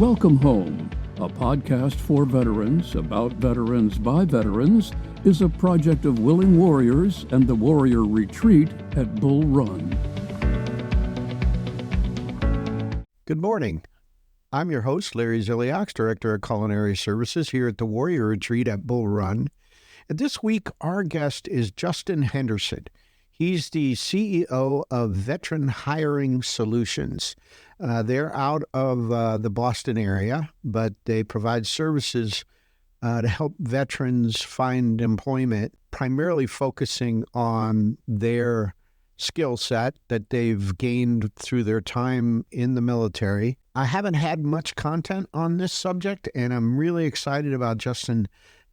Welcome Home, a podcast for veterans, about veterans by veterans, is a project of Willing Warriors and the Warrior Retreat at Bull Run. Good morning. I'm your host, Larry Ziliaks, Director of Culinary Services here at the Warrior Retreat at Bull Run. And this week, our guest is Justin Henderson. He's the CEO of Veteran Hiring Solutions. They're out of the Boston area, but they provide services to help veterans find employment, primarily focusing on their skill set that they've gained through their time in the military. I haven't had much content on this subject, and I'm really excited about Justin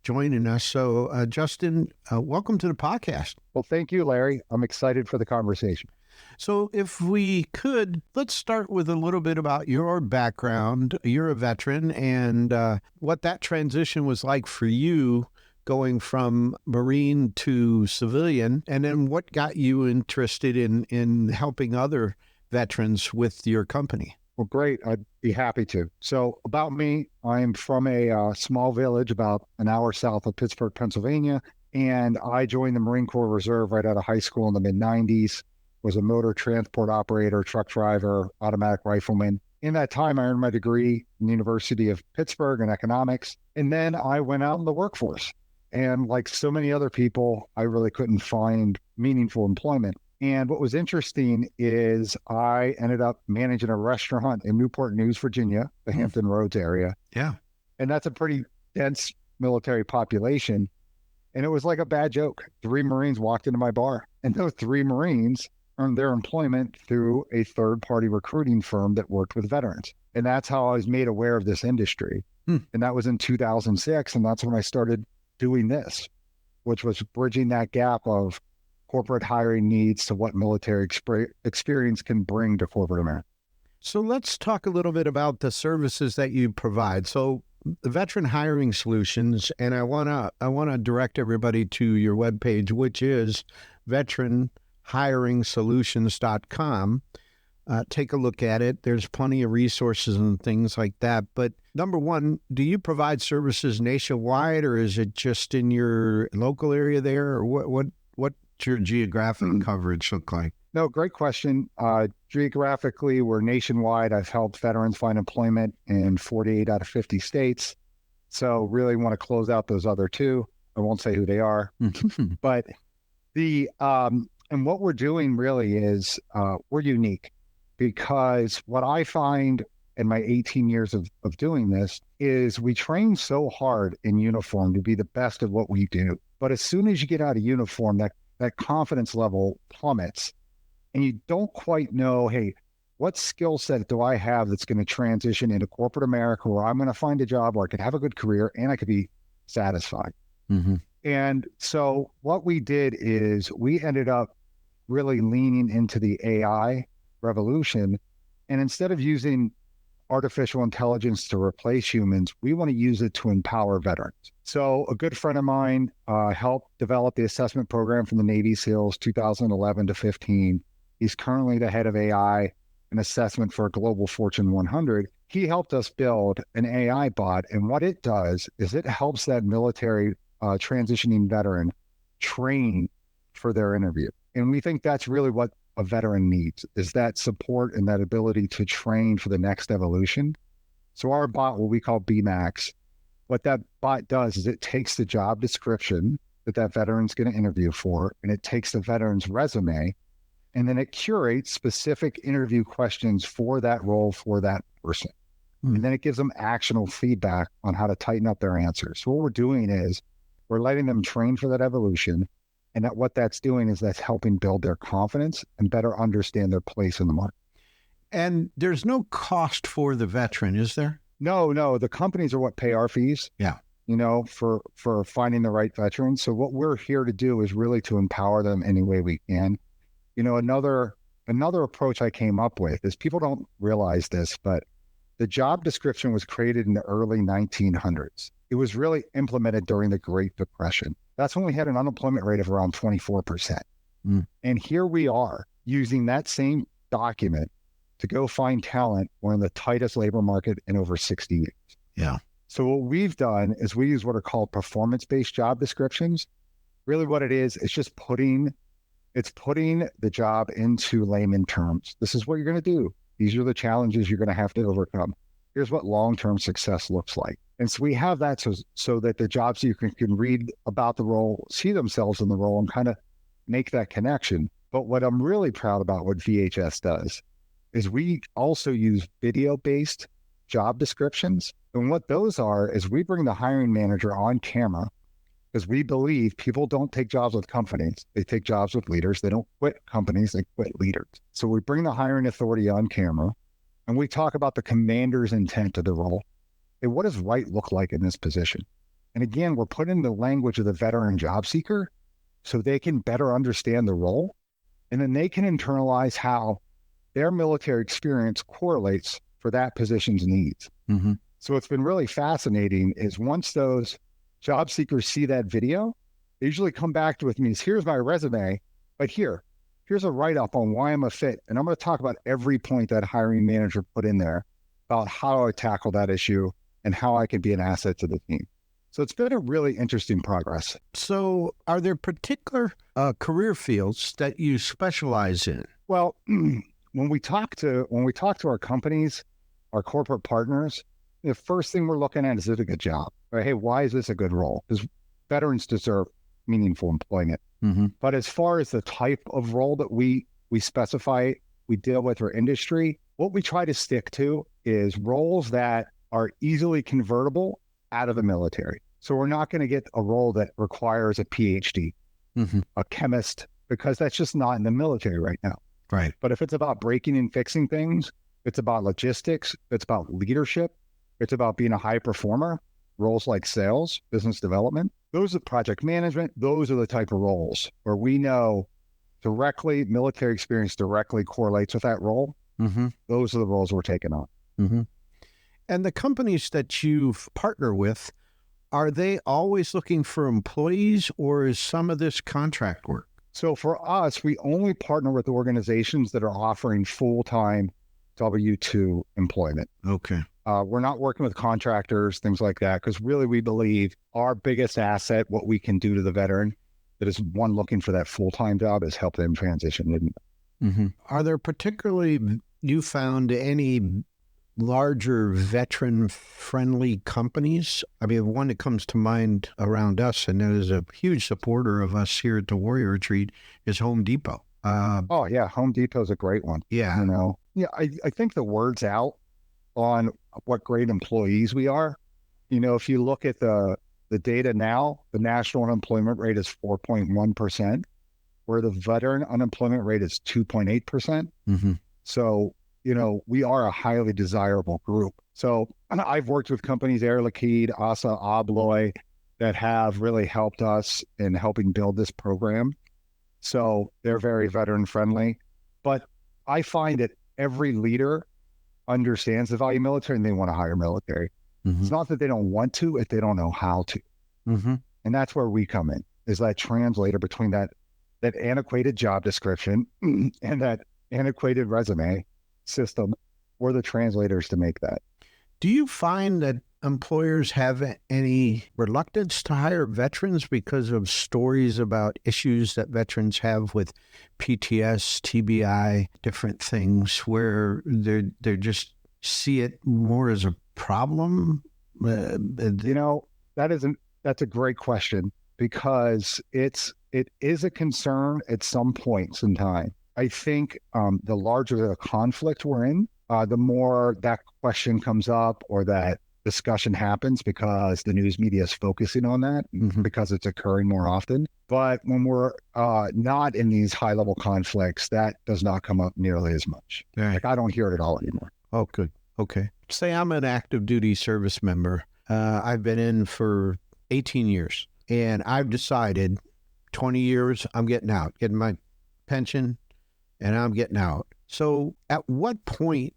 joining us. So, Justin, welcome to the podcast. Well, thank you, Larry. I'm excited for the conversation. So if we could, let's start with a little bit about your background. You're a veteran, and what that transition was like for you going from Marine to civilian, and then what got you interested in helping other veterans with your company. Well, great. I'd be happy to. So about me, I'm from a small village about an hour south of Pittsburgh, Pennsylvania, and I joined the Marine Corps Reserve right out of high school in the mid-90s, was a motor transport operator, truck driver, automatic rifleman. In that time, I earned my degree in the University of Pittsburgh in economics, and then I went out in the workforce. And like so many other people, I really couldn't find meaningful employment. And what was interesting is I ended up managing a restaurant in Newport News, Virginia, the Hampton Roads area. Yeah. And that's a pretty dense military population. And it was like a bad joke. 3 Marines walked into my bar, and those 3 Marines earned their employment through a third-party recruiting firm that worked with veterans. And that's how I was made aware of this industry. And that was in 2006. And that's when I started doing this, which was bridging that gap of corporate hiring needs to what military experience can bring to corporate America. So let's talk a little bit about the services that you provide. So the Veteran Hiring Solutions, and I wanna direct everybody to your webpage, which is veteranhiringsolutions.com. Take a look at it. There's plenty of resources and things like that. But number one, do you provide services nationwide, or is it just in your local area there, or what's your geographic coverage look like? No, great question. Geographically, we're nationwide. I've helped veterans find employment in 48 out of 50 states. So really want to close out those other 2. I won't say who they are, but and what we're doing really is we're unique, because what I find in my 18 years of doing this is we train so hard in uniform to be the best at what we do. But as soon as you get out of uniform, that confidence level plummets, and you don't quite know, hey, what skill set do I have that's going to transition into corporate America, where I'm going to find a job where I could have a good career and I could be satisfied. And so what we did is we ended up really leaning into the AI revolution. And instead of using artificial intelligence to replace humans, we want to use it to empower veterans. So a good friend of mine helped develop the assessment program from the Navy SEALs 2011 to 15. He's currently the head of AI and assessment for a global Fortune 100. He helped us build an AI bot. And what it does is it helps that military transitioning veteran train for their interview. And we think that's really what a veteran needs, is that support and that ability to train for the next evolution. So our bot, what we call BMAX, what that bot does is it takes the job description that veteran's going to interview for, and it takes the veteran's resume, and then it curates specific interview questions for that role for that person. And then it gives them actionable feedback on how to tighten up their answers. So what we're doing is we're letting them train for that evolution. And what that's doing is that's helping build their confidence and better understand their place in the market. And there's no cost for the veteran, is there? No. The companies are what pay our fees. Yeah. For finding the right veterans. So what we're here to do is really to empower them any way we can. Another approach I came up with is, people don't realize this, but the job description was created in the early 1900s. It was really implemented during the Great Depression. That's when we had an unemployment rate of around 24%. And here we are using that same document to go find talent. We're in the tightest labor market in over 60 years. Yeah. So what we've done is we use what are called performance-based job descriptions. Really what it is, it's just putting the job into layman terms. This is what you're going to do. These are the challenges you're going to have to overcome. Here's what long-term success looks like. And so we have that so that the job seeker can read about the role, see themselves in the role, and kind of make that connection. But what I'm really proud about what VHS does is we also use video-based job descriptions. And what those are is we bring the hiring manager on camera, because we believe people don't take jobs with companies. They take jobs with leaders. They don't quit companies. They quit leaders. So we bring the hiring authority on camera and we talk about the commander's intent of the role. And what does right look like in this position? And again, we're putting the language of the veteran job seeker so they can better understand the role. And then they can internalize how their military experience correlates for that position's needs. Mm-hmm. So what's been really fascinating is once those job seekers see that video, they usually come back to with me, here's my resume, but here's a write-up on why I'm a fit. And I'm going to talk about every point that hiring manager put in there about how I tackle that issue and how I can be an asset to the team. So it's been a really interesting progress. So are there particular career fields that you specialize in? Well, when we talk to our companies, our corporate partners, the first thing we're looking at is it a good job? Right? Hey, why is this a good role? Because veterans deserve meaningful employment. Mm-hmm. But as far as the type of role that we specify, we deal with our industry, what we try to stick to is roles that are easily convertible out of the military. So we're not going to get a role that requires a PhD, mm-hmm. a chemist, because that's just not in the military right now. Right. But if it's about breaking and fixing things, it's about logistics, it's about leadership, it's about being a high performer, roles like sales, business development, those are project management. Those are the type of roles where we know directly, military experience directly correlates with that role. Mm-hmm. Those are the roles we're taking on. Mm-hmm. And the companies that you partner with, are they always looking for employees, or is some of this contract work? So for us, we only partner with organizations that are offering full-time W-2 employment. Okay. We're not working with contractors, things like that, because really we believe our biggest asset, what we can do to the veteran that is one looking for that full-time job, is help them transition. Mm-hmm. Are there particularly, you found any larger veteran-friendly companies? I mean, one that comes to mind around us, and that is a huge supporter of us here at the Warrior Retreat, is Home Depot. Oh, yeah. Home Depot is a great one. Yeah. I think the word's out on what great employees we are. If you look at the data now, the national unemployment rate is 4.1%, where the veteran unemployment rate is 2.8%. Mm-hmm. So, we are a highly desirable group. So I've worked with companies, Air Liquide, ASA, Abloy, that have really helped us in helping build this program. So they're very veteran friendly. But I find that every leader understands the value of military and they want to hire military. Mm-hmm. It's not that they don't want to, if they don't know how to. Mm-hmm. And that's where we come in, is that translator between that antiquated job description and that antiquated resume system. We're the translators to make that. Do you find that employers have any reluctance to hire veterans because of stories about issues that veterans have with PTS, TBI, different things, where they just see it more as a problem? That's a great question, because it is a concern at some points in time. I think the larger the conflict we're in, the more that question comes up or that discussion happens, because the news media is focusing on that, mm-hmm. because it's occurring more often. But when we're not in these high-level conflicts, that does not come up nearly as much. Right. Like, I don't hear it at all anymore. Oh, good. Okay. Say I'm an active duty service member. I've been in for 18 years, and I've decided 20 years I'm getting out, getting my pension, and I'm getting out. So at what point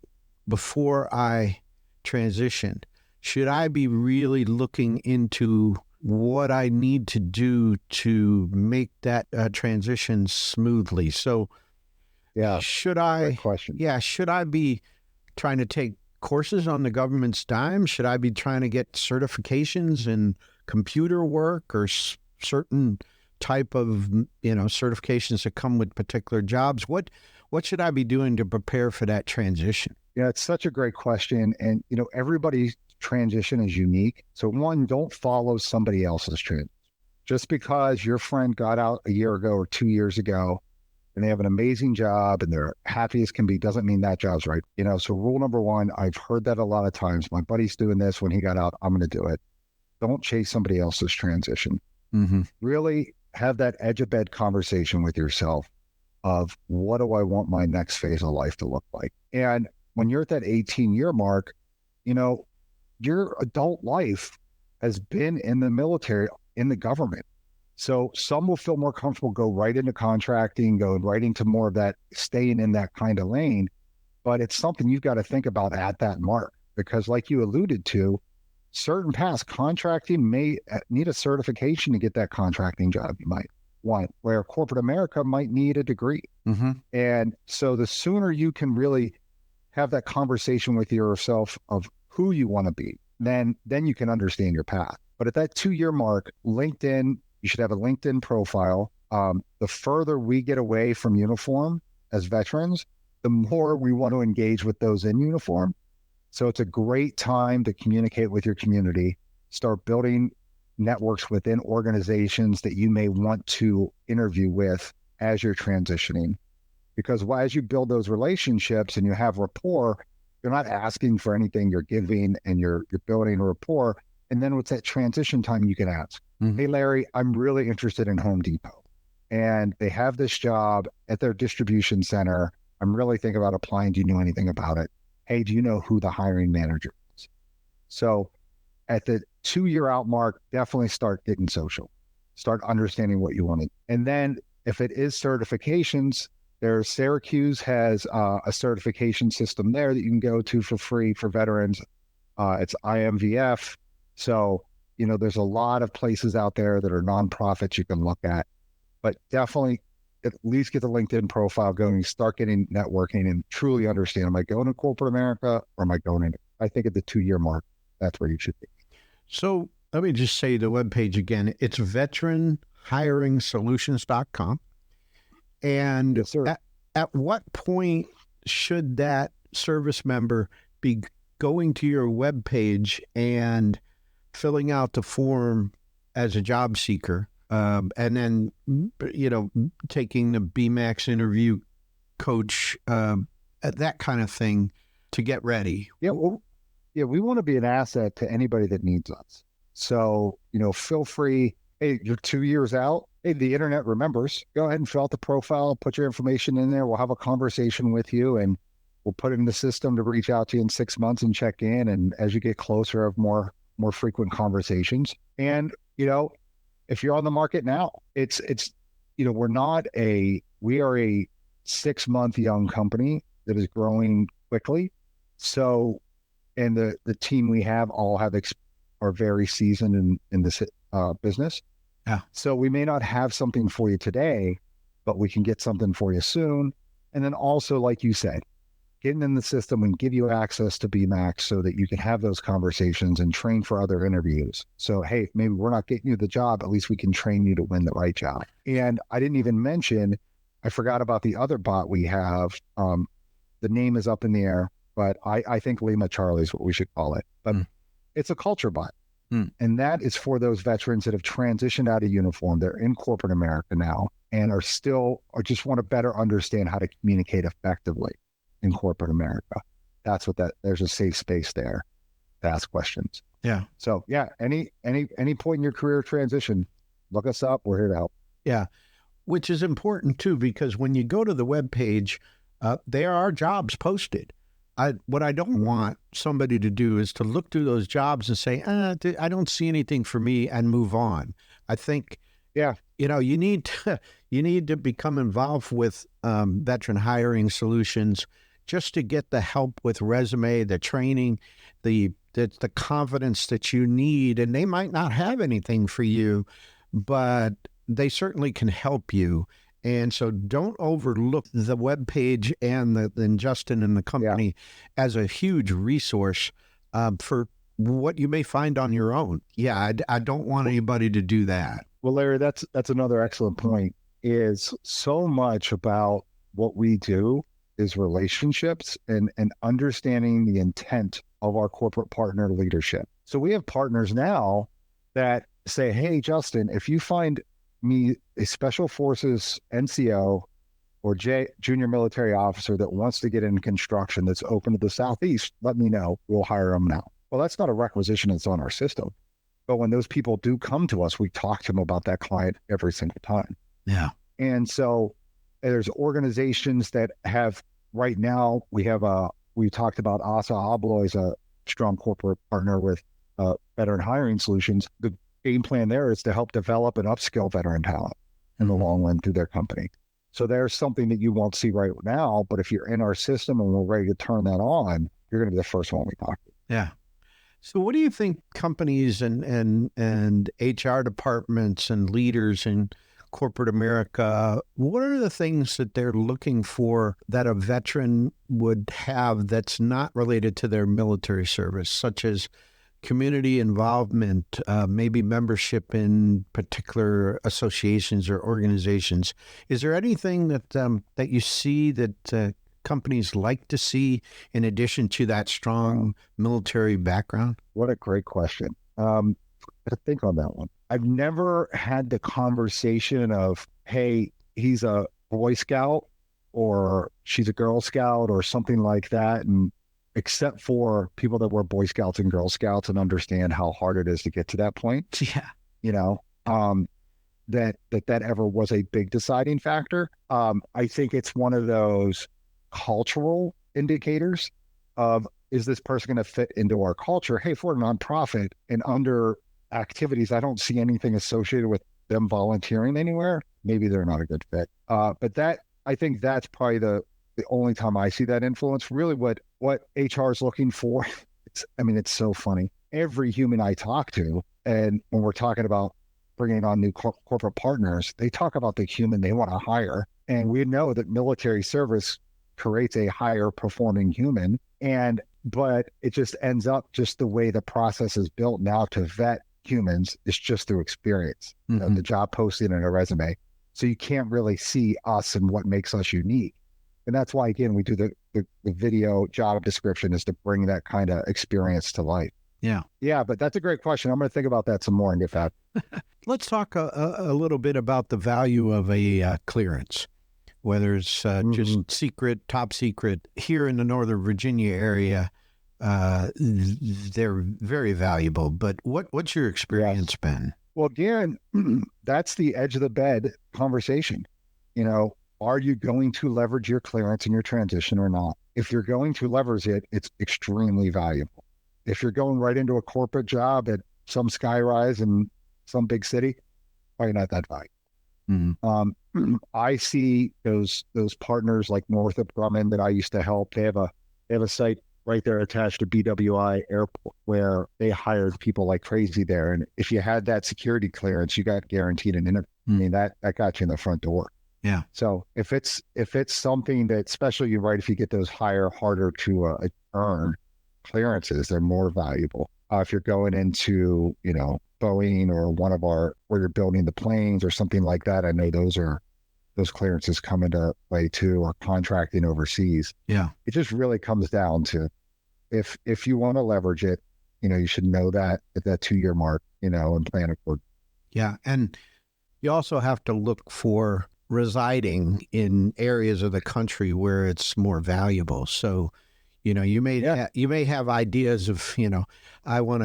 before I transition should I be really looking into what I need to do to make that transition smoothly? So Yeah. Should Great I, question. should I be trying to take courses on the government's dime? Should I be trying to get certifications in computer work or certain type of, certifications that come with particular jobs? What should I be doing to prepare for that transition? Yeah, it's such a great question. And, everybody's transition is unique. So one, don't follow somebody else's trend. Just because your friend got out a year ago or 2 years ago and they have an amazing job and they're happy as can be, doesn't mean that job's right. So rule number one, I've heard that a lot of times. My buddy's doing this when he got out, I'm going to do it. Don't chase somebody else's transition. Mm-hmm. Really have that edge of bed conversation with yourself of what do I want my next phase of life to look like? And when you're at that 18-year mark, your adult life has been in the military, in the government. So some will feel more comfortable, go right into contracting, go right into more of that, staying in that kind of lane. But it's something you've got to think about at that mark, because like you alluded to, certain paths, contracting may need a certification to get that contracting job you might want, where corporate America might need a degree. Mm-hmm. And so the sooner you can really have that conversation with yourself of who you want to be, then you can understand your path. But at that 2-year mark, LinkedIn, you should have a LinkedIn profile. The further we get away from uniform as veterans, the more we want to engage with those in uniform. So it's a great time to communicate with your community, start building networks within organizations that you may want to interview with as you're transitioning. Because as you build those relationships and you have rapport, you're not asking for anything, you're giving and you're building a rapport. And then with that transition time, you can ask, Hey, Larry, I'm really interested in Home Depot. And they have this job at their distribution center. I'm really thinking about applying. Do you know anything about it? Hey, do you know who the hiring manager is? So at the 2-year out mark, definitely start getting social, start understanding what you want to. And then if it is certifications, Syracuse has a certification system there that you can go to for free for veterans. It's IMVF. So, there's a lot of places out there that are nonprofits you can look at, but definitely at least get the LinkedIn profile going, start getting networking and truly understand, am I going to corporate America or am I going in? I think at the 2-year mark, that's where you should be. So let me just say the webpage again. It's veteranhiringsolutions.com. And yes, sir. At what point should that service member be going to your webpage and filling out the form as a job seeker, and then, taking the BMAX interview coach, that kind of thing to get ready? Yeah, we want to be an asset to anybody that needs us. So, feel free. Hey, you're 2 years out. Hey, the internet remembers. Go ahead and fill out the profile, put your information in there. We'll have a conversation with you and we'll put it in the system to reach out to you in 6 months and check in. And as you get closer, have more frequent conversations. And, if you're on the market now, it's we are a 6-month young company that is growing quickly. So, and the team we have are very seasoned in this business. Yeah. So we may not have something for you today, but we can get something for you soon. And then also, like you said, getting in the system and give you access to BMAX so that you can have those conversations and train for other interviews. So, hey, maybe we're not getting you the job, at least we can train you to win the right job. And I didn't even mention, I forgot about the other bot we have. The name is up in the air, but I think Lima Charlie is what we should call it. But it's a culture bot. And that is for those veterans that have transitioned out of uniform. They're in corporate America now and or just want to better understand how to communicate effectively in corporate America. That's what there's a safe space there to ask questions. Yeah. So yeah, any point in your career transition, look us up. We're here to help. Yeah. Which is important too, because when you go to the webpage, there are jobs posted. What I don't want somebody to do is to look through those jobs and say, I don't see anything for me and move on. I think, you need to become involved with Veteran Hiring Solutions just to get the help with resume, the training, the confidence that you need. And they might not have anything for you, but they certainly can help you. And so don't overlook the webpage and the Justin and the company as a huge resource for what you may find on your own. Yeah, I don't want anybody to do that. Well, Larry, that's another excellent point. Is so much about what we do is relationships and understanding the intent of our corporate partner leadership. So we have partners now that say, hey, Justin, if you find me a special forces NCO or junior military officer that wants to get in construction that's open to the Southeast, let me know. We'll hire them now. Well, that's not a requisition that's on our system. But when those people do come to us, we talk to them about that client every single time. Yeah. And so there's organizations that have right now, we talked about Asa Abloy is a strong corporate partner with Veteran Hiring Solutions. The game plan there is to help develop and upskill veteran talent in the long run through their company. So there's something that you won't see right now, but if you're in our system and we're ready to turn that on, you're going to be the first one we talk to. Yeah. So what do you think companies and HR departments and leaders in corporate America, what are the things that they're looking for that a veteran would have that's not related to their military service, such as community involvement, maybe membership in particular associations or organizations? Is there anything that you see that companies like to see in addition to that strong military background? What a great question. To think on that one. I've never had the conversation of, hey, he's a Boy Scout or she's a Girl Scout or something like that. And except for people that were Boy Scouts and Girl Scouts and understand how hard it is to get to that point. Yeah. You know, that ever was a big deciding factor. I think it's one of those cultural indicators of, is this person going to fit into our culture? Hey, if we're a nonprofit and under activities, I don't see anything associated with them volunteering anywhere, maybe they're not a good fit. But I think that's probably the only time I see that influence. Really what HR is looking for, it's so funny. Every human I talk to, and when we're talking about bringing on new corporate partners, they talk about the human they want to hire. And we know that military service creates a higher performing human. But it just ends up just the way the process is built now to vet humans is just through experience, the job posting and a resume. So you can't really see us and what makes us unique. And that's why, again, we do the video job description is to bring that kind of experience to life. Yeah. Yeah, but that's a great question. I'm going to think about that some more and get back. Let's talk a little bit about the value of a clearance, whether it's just secret, top secret. Here in the Northern Virginia area, they're very valuable. But what's your experience been? Well, again, that's the edge of the bed conversation. You know, are you going to leverage your clearance in your transition or not? If you're going to leverage it, it's extremely valuable. If you're going right into a corporate job at some skyrise in some big city, probably not that valuable. I see those partners like Northrop Grumman that I used to help. They have a site right there attached to BWI Airport where they hired people like crazy there. And if you had that security clearance, you got guaranteed an interview. I mean, that got you in the front door. Yeah. So if it's something that, especially you're right, if you get those higher, harder to earn clearances, they're more valuable. If you're going into, Boeing or where you're building the planes or something like that, I know those clearances come into play too, or contracting overseas. Yeah. It just really comes down to if you want to leverage it, you should know that at that 2-year mark, and plan accordingly. Yeah. And you also have to look for residing in areas of the country where it's more valuable. So, you may have ideas of, I want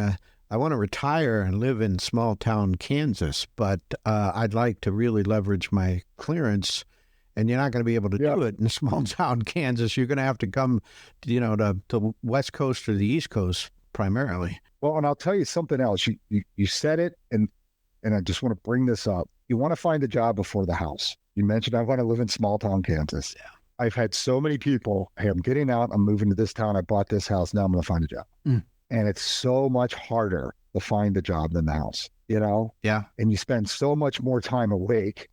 to retire and live in small town Kansas, but I'd like to really leverage my clearance, and you're not going to be able to do it in small town Kansas. You're going to have to come, to West Coast or the East Coast primarily. Well, and I'll tell you something else. You said it, and I just want to bring this up. You want to find a job before the house. You mentioned I want to live in small town Kansas. Yeah. I've had so many people, hey, I'm getting out, I'm moving to this town, I bought this house, now I'm going to find a job. And it's so much harder to find the job than the house, Yeah. And you spend so much more time awake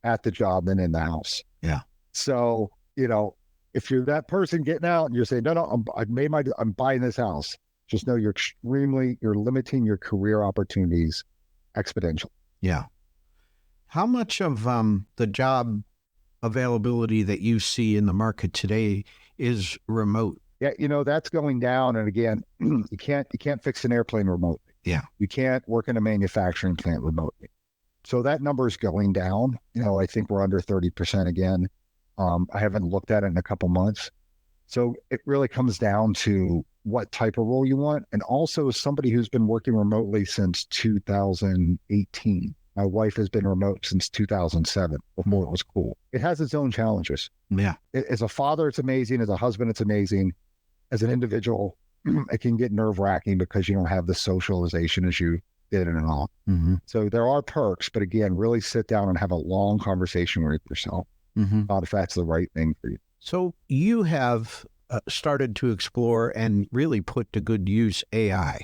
at the job than in the house. Yeah. So, if you're that person getting out and you're saying, no, I'm buying this house, just know you're limiting your career opportunities exponentially. Yeah. How much of the job availability that you see in the market today is remote? Yeah, that's going down. And again, you can't fix an airplane remotely. Yeah. You can't work in a manufacturing plant remotely. So that number is going down. I think we're under 30% again. I haven't looked at it in a couple months. So it really comes down to what type of role you want. And also somebody who's been working remotely since 2018. My wife has been remote since 2007, before it was cool. It has its own challenges. Yeah. As a father, it's amazing. As a husband, it's amazing. As an individual, it can get nerve-wracking because you don't have the socialization as you did and all. Mm-hmm. So there are perks, but again, really sit down and have a long conversation with yourself about if that's the right thing for you. So you have started to explore and really put to good use AI.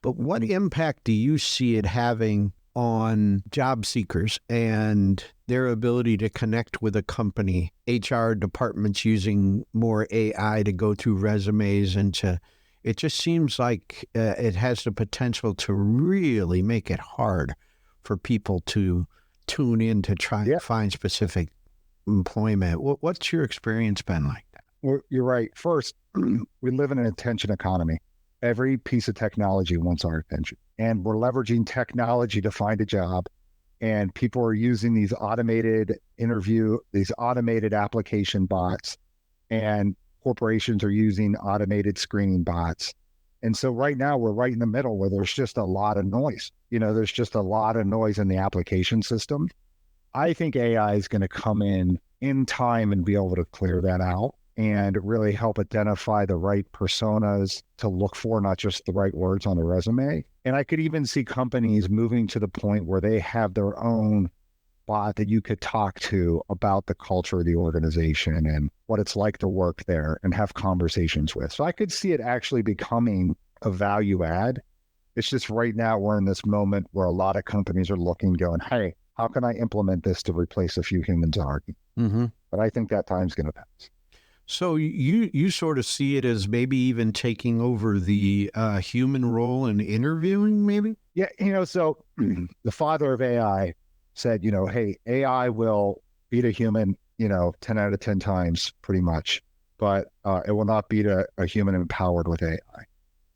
But what impact do you see it having on job seekers and their ability to connect with a company, HR departments using more AI to go through resumes it just seems like it has the potential to really make it hard for people to tune in to try and find specific employment. What's your experience been like that? Well, you're right. First, we live in an attention economy. Every piece of technology wants our attention. And we're leveraging technology to find a job. And people are using these automated application bots, and corporations are using automated screening bots. And so right now we're right in the middle where there's just a lot of noise. There's just a lot of noise in the application system. I think AI is going to come in time and be able to clear that out and really help identify the right personas to look for, not just the right words on a resume. And I could even see companies moving to the point where they have their own bot that you could talk to about the culture of the organization and what it's like to work there and have conversations with. So I could see it actually becoming a value add. It's just right now we're in this moment where a lot of companies are looking, going, hey, how can I implement this to replace a few humans already? Mm-hmm. But I think that time's going to pass. So you sort of see it as maybe even taking over the human role in interviewing, maybe? Yeah, so the father of AI said, hey, AI will beat a human, 10 out of 10 times pretty much, but it will not beat a human empowered with AI.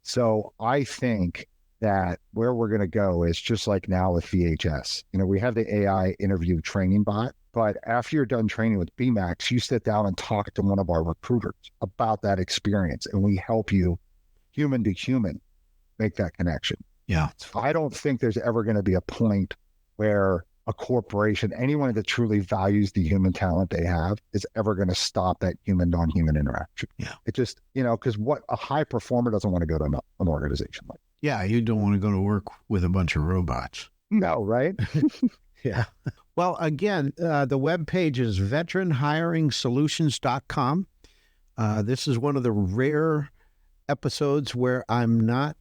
So I think that where we're going to go is just like now with VHS. We have the AI interview training bot, but after you're done training with BMAX, you sit down and talk to one of our recruiters about that experience, and we help you human to human make that connection. Yeah. I don't think there's ever going to be a point where a corporation, anyone that truly values the human talent they have, is ever going to stop that human non-human interaction. Yeah. It just, because what a high performer doesn't want to go to an organization like. Yeah, you don't want to go to work with a bunch of robots. No, right? Yeah. Well, again, the webpage is veteranhiringsolutions.com. This is one of the rare episodes where I'm not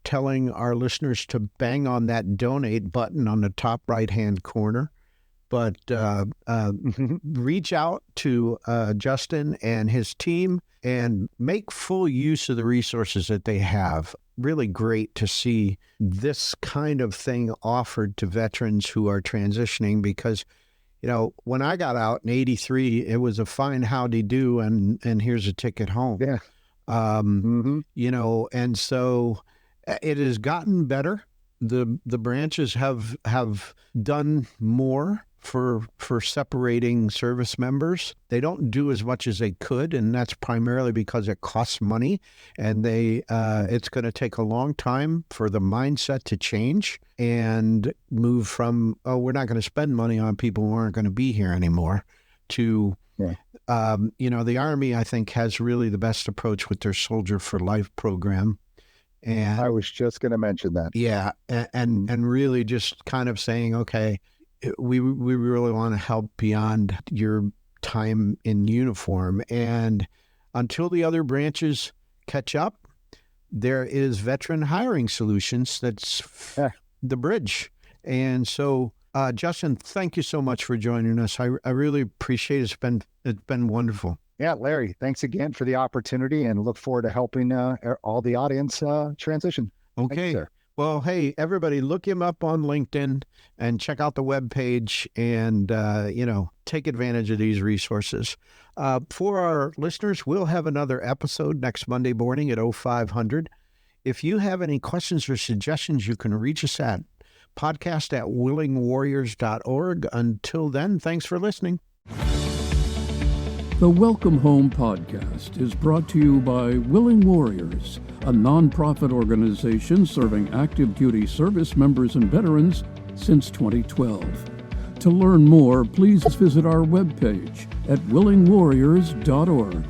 telling our listeners to bang on that donate button on the top right-hand corner, but reach out to Justin and his team and make full use of the resources that they have. Really great to see this kind of thing offered to veterans who are transitioning because, when I got out in '83, it was a fine howdy do and here's a ticket home. Yeah. And so it has gotten better. The branches have done more for separating service members. They don't do as much as they could, and that's primarily because it costs money, and it's going to take a long time for the mindset to change and move from, we're not going to spend money on people who aren't going to be here anymore, to the Army, I think, has really the best approach with their Soldier for Life program. And I was just going to mention that. Yeah. And really just kind of saying, okay, we really want to help beyond your time in uniform. And until the other branches catch up, there is Veteran Hiring Solutions. That's the bridge. And so Justin, thank you so much for joining us. I really appreciate it. It's been wonderful. Yeah, Larry, thanks again for the opportunity and look forward to helping all the audience transition. Okay. Thanks, Well, hey, everybody, look him up on LinkedIn and check out the webpage and, take advantage of these resources. For our listeners, we'll have another episode next Monday morning at 0500. If you have any questions or suggestions, you can reach us at podcast@willingwarriors.org. Until then, thanks for listening. The Welcome Home podcast is brought to you by Willing Warriors, a nonprofit organization serving active duty service members and veterans since 2012. To learn more, please visit our webpage at willingwarriors.org.